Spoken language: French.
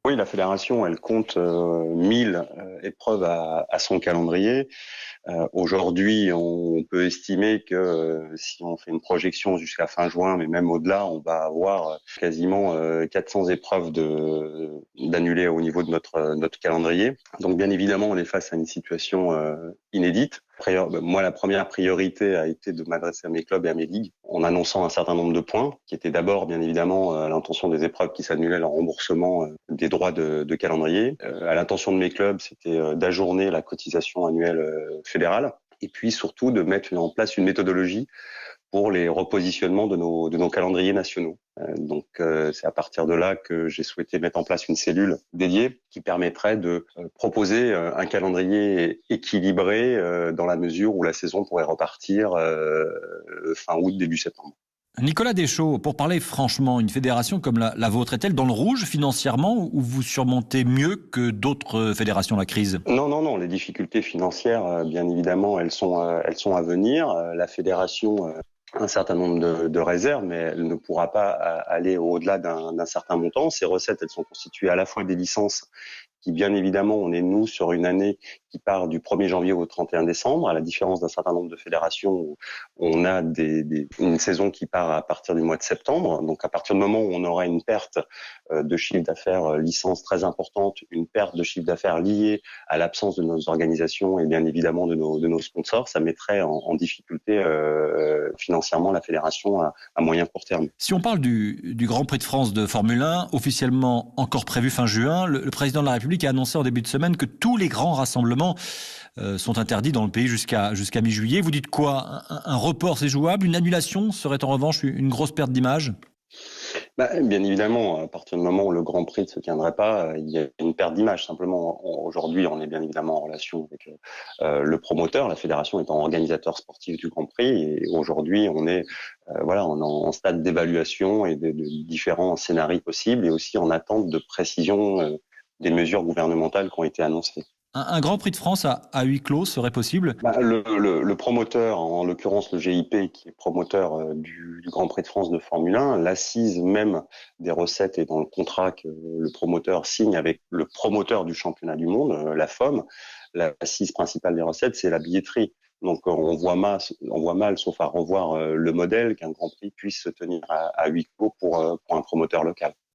Oui, la fédération, elle compte 1000 épreuves à son calendrier. Aujourd'hui, on peut estimer que si on fait une projection jusqu'à fin juin, mais même au-delà, on va avoir quasiment 400 épreuves d'annulées au niveau de notre calendrier. Donc bien évidemment, on est face à une situation inédite. Moi, la première priorité a été de m'adresser à mes clubs et à mes ligues en annonçant un certain nombre de points, qui étaient d'abord, bien évidemment, à l'intention des épreuves qui s'annulaient, le remboursement des droits de calendrier. À l'intention de mes clubs, c'était d'ajourner la cotisation annuelle fédérale et puis surtout de mettre en place une méthodologie pour les repositionnements de nos calendriers nationaux. C'est à partir de là que j'ai souhaité mettre en place une cellule dédiée qui permettrait de proposer un calendrier équilibré dans la mesure où la saison pourrait repartir fin août, début septembre. Nicolas Deschaux, pour parler franchement, une fédération comme la vôtre est-elle dans le rouge financièrement ou vous surmontez mieux que d'autres fédérations la crise ? Non. Les difficultés financières, bien évidemment, elles sont à venir. La fédération un certain nombre de réserves, mais elle ne pourra pas aller au-delà d'un certain montant. Ces recettes, elles sont constituées à la fois des licences qui, bien évidemment, on est, nous, sur une année qui part du 1er janvier au 31 décembre, à la différence d'un certain nombre de fédérations où on a une saison qui part à partir du mois de septembre. Donc, à partir du moment où on aura une perte de chiffre d'affaires licence très importante, une perte de chiffre d'affaires liée à l'absence de nos organisations et bien évidemment de nos sponsors, ça mettrait en difficulté financièrement la fédération à moyen court terme. Si on parle du Grand Prix de France de Formule 1, officiellement encore prévu fin juin, le président de la République a annoncé en début de semaine que tous les grands rassemblements sont interdits dans le pays jusqu'à mi-juillet. Vous dites quoi ? Un report, c'est jouable ? Une annulation serait en revanche une grosse perte d'image ? Bien évidemment, à partir du moment où le Grand Prix ne se tiendrait pas, il y a une perte d'image. Simplement, aujourd'hui, on est bien évidemment en relation avec le promoteur, la fédération étant organisateur sportif du Grand Prix. Et aujourd'hui, on est en stade d'évaluation et de différents scénarios possibles et aussi en attente de précision des mesures gouvernementales qui ont été annoncées. Un Grand Prix de France à huis clos serait possible ? Le promoteur, en l'occurrence le GIP, qui est promoteur du Grand Prix de France de Formule 1, l'assise même des recettes est dans le contrat que le promoteur signe avec le promoteur du championnat du monde, la FOM. L'assise principale des recettes, c'est la billetterie. Donc on voit mal, sauf à revoir le modèle, qu'un Grand Prix puisse se tenir à huis clos pour un promoteur local.